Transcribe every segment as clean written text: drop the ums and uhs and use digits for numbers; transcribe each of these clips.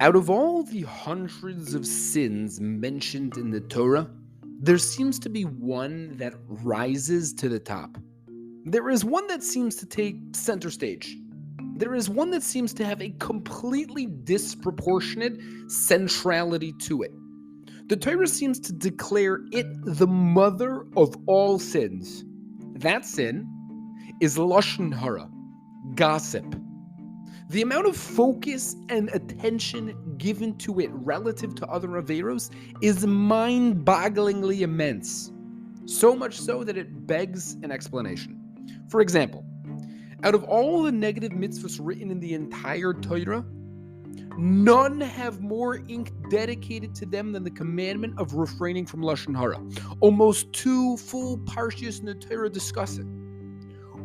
Out of all the hundreds of sins mentioned in the Torah, there seems to be one that rises to the top. There is one that seems to take center stage. There is one that seems to have a completely disproportionate centrality to it. The Torah seems to declare it the mother of all sins. That sin is Loshon Hara, gossip. The amount of focus and attention given to it relative to other averos is mind-bogglingly immense. So much so that it begs an explanation. For example, out of all the negative mitzvahs written in the entire Torah, none have more ink dedicated to them than the commandment of refraining from Loshon Hara. Almost 2 full parshias in the Torah discuss it.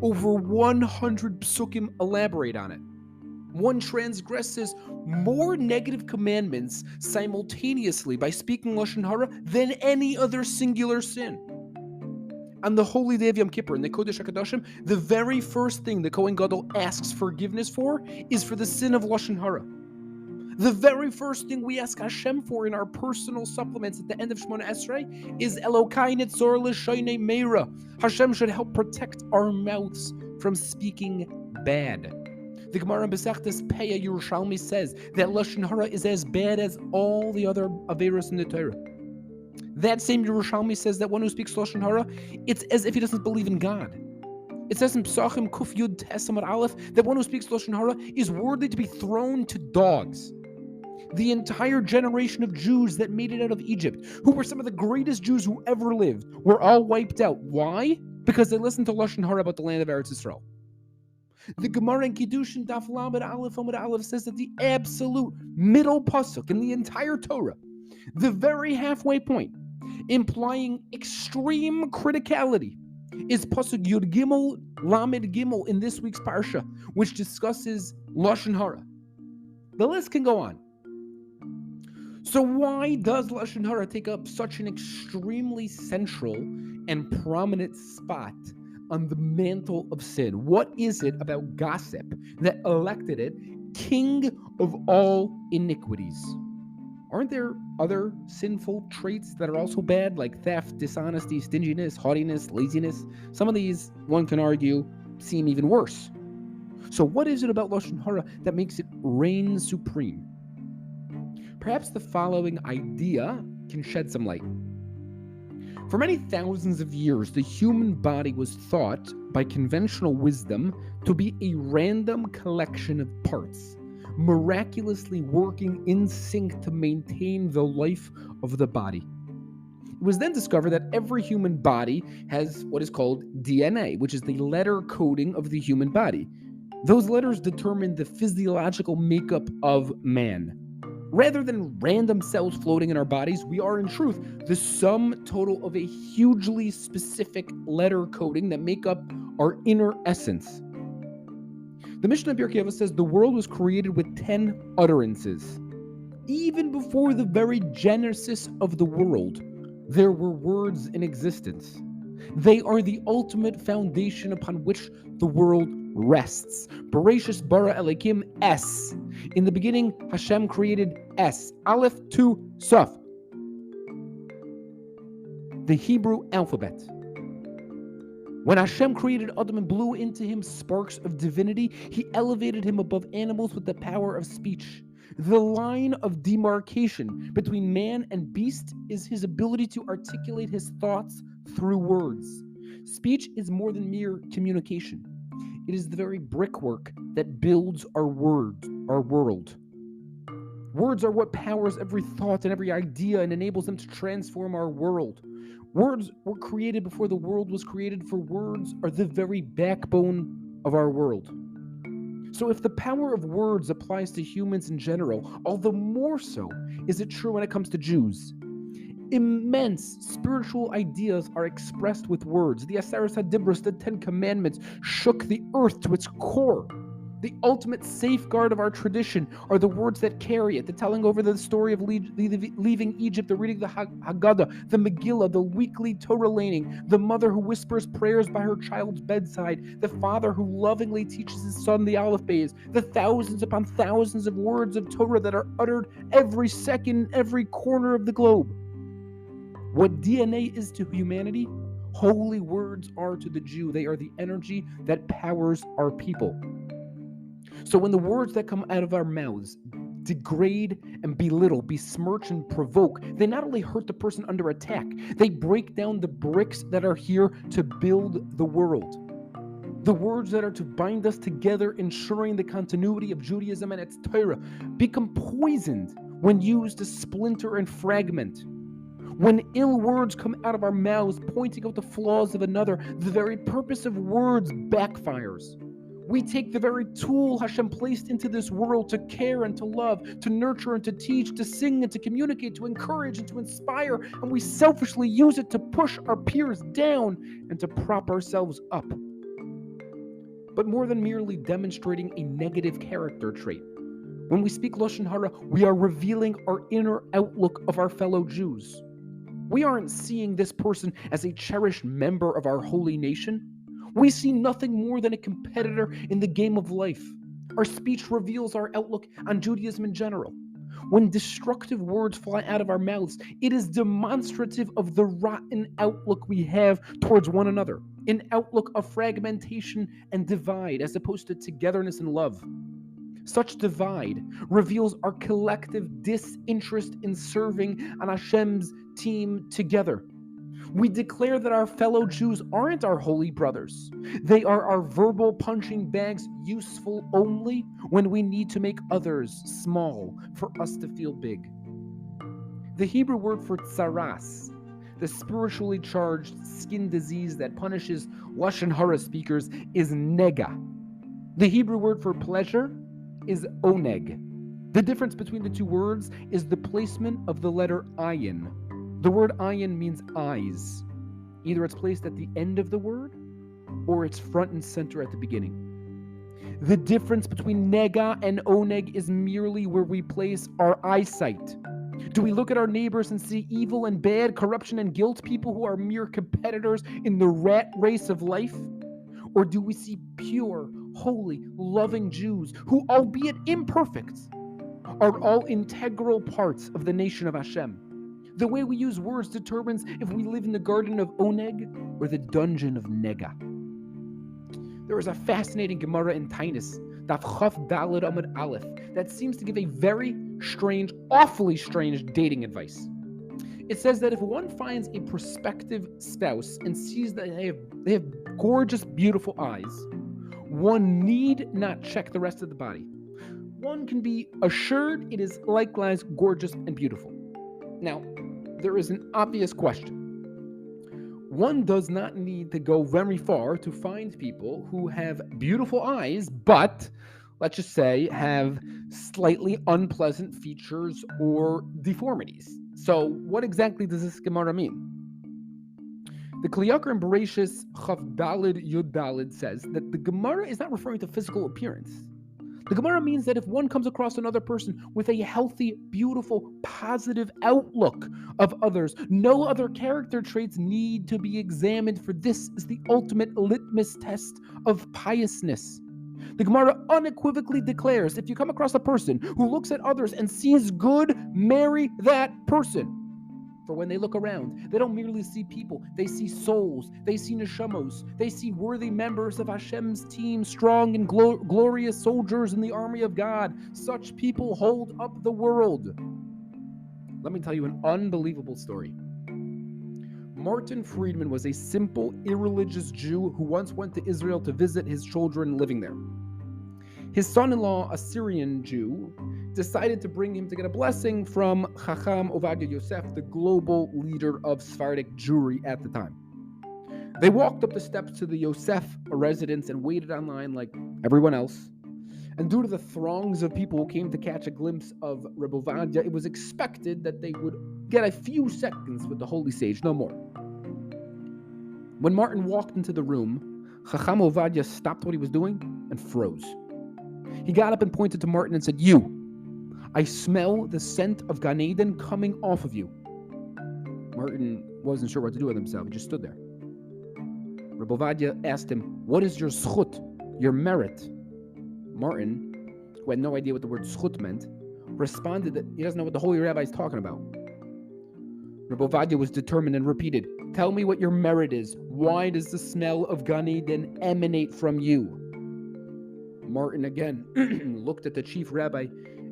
Over 100 psukim elaborate on it. One transgresses more negative commandments simultaneously by speaking Loshon Hara than any other singular sin. On the holy day of Yom Kippur, in the Kodesh HaKadoshim, the very first thing the Kohen Gadol asks forgiveness for is for the sin of Loshon Hara. The very first thing we ask Hashem for in our personal supplements at the end of Shemona Esrei is Elokai Nitzor L'Shoinei Meira. Hashem should help protect our mouths from speaking bad. The Gemara in Besechtes Peah Yerushalmi says that Loshon Hara is as bad as all the other averos in the Torah. That same Yerushalmi says that one who speaks Loshon Hara, it's as if he doesn't believe in God. It says in Psachim Kuf Yud Tes Amud Aleph that one who speaks Loshon Hara is worthy to be thrown to dogs. The entire generation of Jews that made it out of Egypt, who were some of the greatest Jews who ever lived, were all wiped out. Why? Because they listened to Loshon Hara about the land of Eretz Yisrael. The Gemara in Kiddushin Daf Lamed Aleph Amud Aleph says that the absolute middle pasuk in the entire Torah, the very halfway point, implying extreme criticality, is pasuk Yud Gimel Lamed Gimel in this week's parsha, which discusses Loshon Hara. The list can go on. So why does Loshon Hara take up such an extremely central and prominent spot on the mantle of sin? What is it about gossip that elected it king of all iniquities? Aren't there other sinful traits that are also bad, like theft, dishonesty, stinginess, haughtiness, laziness? Some of these, one can argue, seem even worse. So what is it about Loshon Hara that makes it reign supreme? Perhaps the following idea can shed some light. For many thousands of years, the human body was thought by conventional wisdom to be a random collection of parts, miraculously working in sync to maintain the life of the body. It was then discovered that every human body has what is called DNA, which is the letter coding of the human body. Those letters determine the physiological makeup of man. Rather than random cells floating in our bodies, we are in truth the sum total of a hugely specific letter coding that make up our inner essence. The Mishnah in Pirkei Avos says the world was created with 10 utterances. Even before the very genesis of the world, there were words in existence. They are the ultimate foundation upon which the world rests. Bereshis bara Elokim Es. In the beginning, Hashem created Es. Aleph to Saf. The Hebrew alphabet. When Hashem created Adam and blew into him sparks of divinity, he elevated him above animals with the power of speech. The line of demarcation between man and beast is his ability to articulate his thoughts through words. Speech is more than mere communication. It is the very brickwork that builds our world. Words are what powers every thought and every idea and enables them to transform our world. Words were created before the world was created, for words are the very backbone of our world. So if the power of words applies to humans in general, all the more so is it true when it comes to Jews. Immense spiritual ideas are expressed with words. The Aseres HaDibros, the 10 Commandments, shook the earth to its core. The ultimate safeguard of our tradition are the words that carry it, the telling over the story of leaving Egypt, the reading the Haggadah, the Megillah, the weekly Torah laning, the mother who whispers prayers by her child's bedside, the father who lovingly teaches his son the Aleph Beis, the thousands upon thousands of words of Torah that are uttered every second, every corner of the globe. What DNA is to humanity, holy words are to the Jew. They are the energy that powers our people. So when the words that come out of our mouths degrade and belittle, besmirch and provoke, they not only hurt the person under attack, they break down the bricks that are here to build the world. The words that are to bind us together, ensuring the continuity of Judaism and its Torah, become poisoned when used to splinter and fragment. When ill words come out of our mouths, pointing out the flaws of another, the very purpose of words backfires. We take the very tool Hashem placed into this world to care and to love, to nurture and to teach, to sing and to communicate, to encourage and to inspire, and we selfishly use it to push our peers down and to prop ourselves up. But more than merely demonstrating a negative character trait, when we speak Loshon Hara, we are revealing our inner outlook of our fellow Jews. We aren't seeing this person as a cherished member of our holy nation. We see nothing more than a competitor in the game of life. Our speech reveals our outlook on Judaism in general. When destructive words fly out of our mouths, it is demonstrative of the rotten outlook we have towards one another, an outlook of fragmentation and divide as opposed to togetherness and love. Such divide reveals our collective disinterest in serving on Hashem's team together. We declare that our fellow Jews aren't our holy brothers. They are our verbal punching bags, useful only when we need to make others small for us to feel big. The Hebrew word for tsaras, the spiritually charged skin disease that punishes Loshon Hara speakers, is nega. The Hebrew word for pleasure is oneg. The difference between the two words is the placement of the letter ayin. The word ayin means eyes. Either it's placed at the end of the word, or it's front and center at the beginning. The difference between nega and oneg is merely where we place our eyesight. Do we look at our neighbors and see evil and bad, corruption and guilt, people who are mere competitors in the rat race of life? Or do we see pure, holy, loving Jews who, albeit imperfect, are all integral parts of the nation of Hashem? The way we use words determines if we live in the garden of Oneg or the dungeon of Nega. There is a fascinating Gemara in Tainus, Daf Chaf Daled Amud Aleph, that seems to give a very strange, awfully strange dating advice. It says that if one finds a prospective spouse and sees that they have gorgeous, beautiful eyes, one need not check the rest of the body. One can be assured it is likewise gorgeous and beautiful. Now, there is an obvious question. One does not need to go very far to find people who have beautiful eyes, but, let's just say, have slightly unpleasant features or deformities. So, what exactly does this Gemara mean? The Kliyakar in Bereshis Chav Dalid Yud Dalid says that the Gemara is not referring to physical appearance. The Gemara means that if one comes across another person with a healthy, beautiful, positive outlook of others, no other character traits need to be examined, for this is the ultimate litmus test of piousness. The Gemara unequivocally declares, if you come across a person who looks at others and sees good, marry that person. For when they look around, they don't merely see people, they see souls, they see neshamos, they see worthy members of Hashem's team, strong and glorious soldiers in the army of God. Such people hold up the world. Let me tell you an unbelievable story. Martin Friedman was a simple, irreligious Jew who once went to Israel to visit his children living there. His son-in-law, a Syrian Jew, decided to bring him to get a blessing from Chacham Ovadia Yosef, the global leader of Sephardic Jewry at the time. They walked up the steps to the Yosef residence and waited online like everyone else. And due to the throngs of people who came to catch a glimpse of Reb Ovadia, it was expected that they would get a few seconds with the holy sage, no more. When Martin walked into the room, Chacham Ovadia stopped what he was doing and froze. He got up and pointed to Martin and said, "You, I smell the scent of Gan Eden coming off of you." Martin wasn't sure what to do with himself. He just stood there. Rebbe Ovadia asked him, "What is your zchut, your merit?" Martin, who had no idea what the word zchut meant, responded that he doesn't know what the holy rabbi is talking about. Rebbe Ovadia was determined and repeated, "Tell me what your merit is. Why does the smell of Gan Eden emanate from you?" Martin again looked at the chief rabbi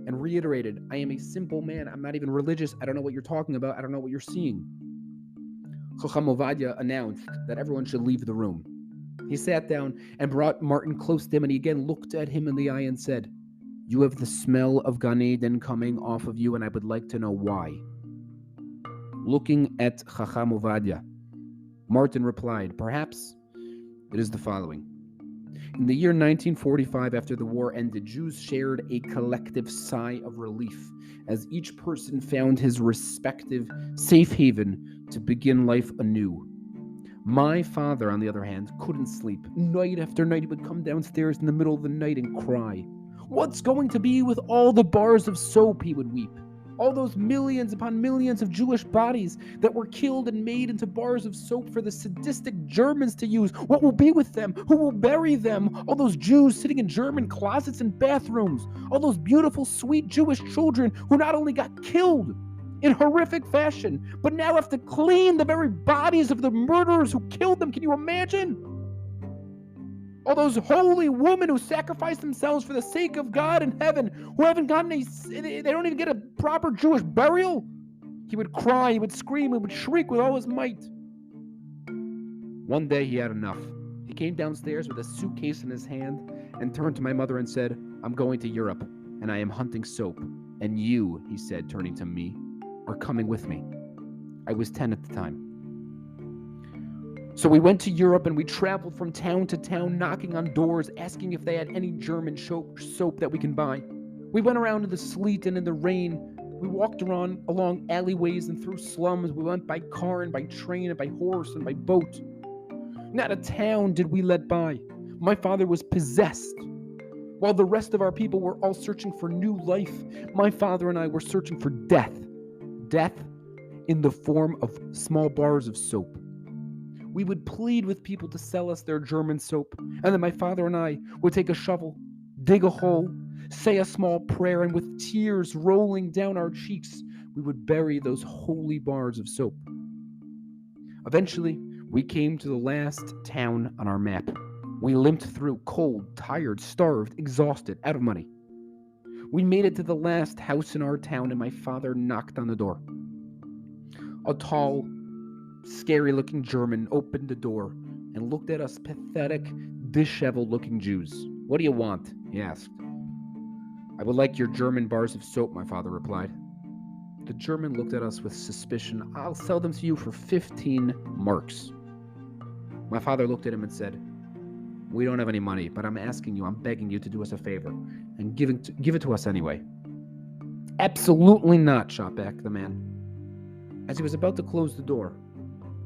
and reiterated, "I am a simple man. I'm not even religious. I don't know what you're talking about. I don't know what you're seeing." Chacham Ovadia announced that everyone should leave the room. He sat down and brought Martin close to him, and he again looked at him in the eye and said, "You have the smell of Gan Eden coming off of you, and I would like to know why." Looking at Chacham Ovadia, Martin replied, "Perhaps it is the following. In the year 1945, after the war ended, Jews shared a collective sigh of relief as each person found his respective safe haven to begin life anew. My father, on the other hand, couldn't sleep. Night after night, he would come downstairs in the middle of the night and cry. What's going to be with all the bars of soap, he would weep. All those millions upon millions of Jewish bodies that were killed and made into bars of soap for the sadistic Germans to use. What will be with them? Who will bury them? All those Jews sitting in German closets and bathrooms. All those beautiful, sweet Jewish children who not only got killed in horrific fashion, but now have to clean the very bodies of the murderers who killed them. Can you imagine? All those holy women who sacrifice themselves for the sake of God in heaven, who haven't gotten they don't even get a proper Jewish burial." He would cry, he would scream, he would shriek with all his might. One day he had enough. He came downstairs with a suitcase in his hand and turned to my mother and said, "I'm going to Europe, and I am hunting soap. And you," he said, turning to me, "are coming with me." I was 10 at the time. So we went to Europe and we traveled from town to town, knocking on doors, asking if they had any German soap that we can buy. We went around in the sleet and in the rain. We walked around along alleyways and through slums. We went by car and by train and by horse and by boat. Not a town did we let by. My father was possessed. While the rest of our people were all searching for new life, my father and I were searching for death. Death in the form of small bars of soap. We would plead with people to sell us their German soap, and then my father and I would take a shovel, dig a hole, say a small prayer, and with tears rolling down our cheeks, we would bury those holy bars of soap. Eventually, we came to the last town on our map. We limped through, cold, tired, starved, exhausted, out of money. We made it to the last house in our town, and my father knocked on the door. A tall, scary-looking German opened the door and looked at us pathetic, disheveled-looking Jews. "What do you want?" he asked. "I would like your German bars of soap," my father replied. The German looked at us with suspicion. "I'll sell them to you for 15 marks. My father looked at him and said, "We don't have any money, but I'm asking you, I'm begging you to do us a favor and give it to us anyway." "Absolutely not," shot back the man. As he was about to close the door,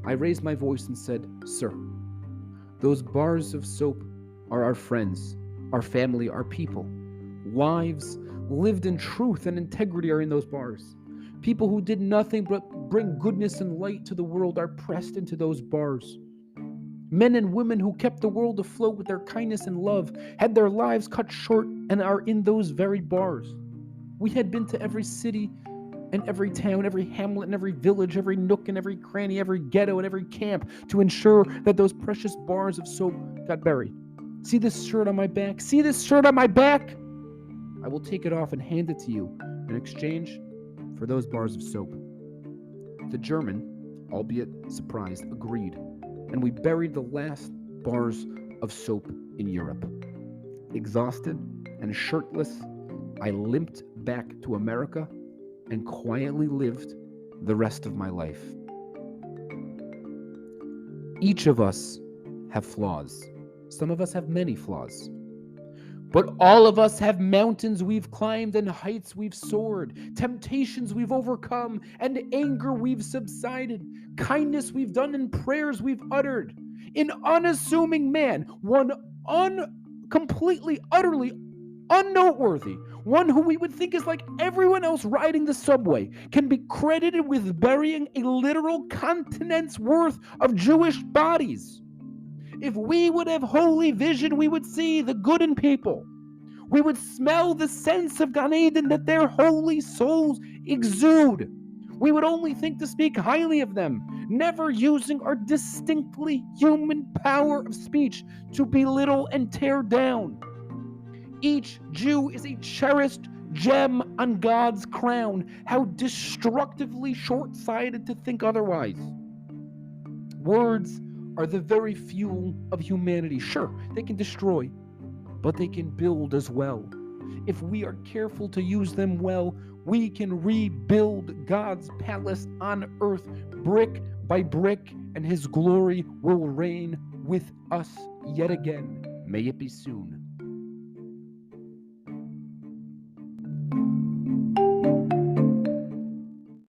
I raised my voice and said, "Sir, those bars of soap are our friends, our family, our people. Lives lived in truth and integrity are in those bars. People who did nothing but bring goodness and light to the world are pressed into those bars. Men and women who kept the world afloat with their kindness and love had their lives cut short and are in those very bars. We had been to every city and every town, every hamlet and every village, every nook and every cranny, every ghetto and every camp to ensure that those precious bars of soap got buried. See this shirt on my back? See this shirt on my back? I will take it off and hand it to you in exchange for those bars of soap." The German, albeit surprised, agreed, and we buried the last bars of soap in Europe. Exhausted and shirtless, I limped back to America and quietly lived the rest of my life. Each of us have flaws. Some of us have many flaws. But all of us have mountains we've climbed and heights we've soared, temptations we've overcome, and anger we've subsided, kindness we've done, and prayers we've uttered. An unassuming man, one completely, utterly unnoteworthy, one who we would think is like everyone else riding the subway, can be credited with burying a literal continent's worth of Jewish bodies. If we would have holy vision, we would see the good in people. We would smell the sense of Gan Eden that their holy souls exude. We would only think to speak highly of them, never using our distinctly human power of speech to belittle and tear down. Each Jew is a cherished gem on God's crown. How destructively short-sighted to think otherwise. Words are the very fuel of humanity. Sure, they can destroy, but they can build as well. If we are careful to use them well, we can rebuild God's palace on earth brick by brick, and his glory will reign with us yet again. May it be soon.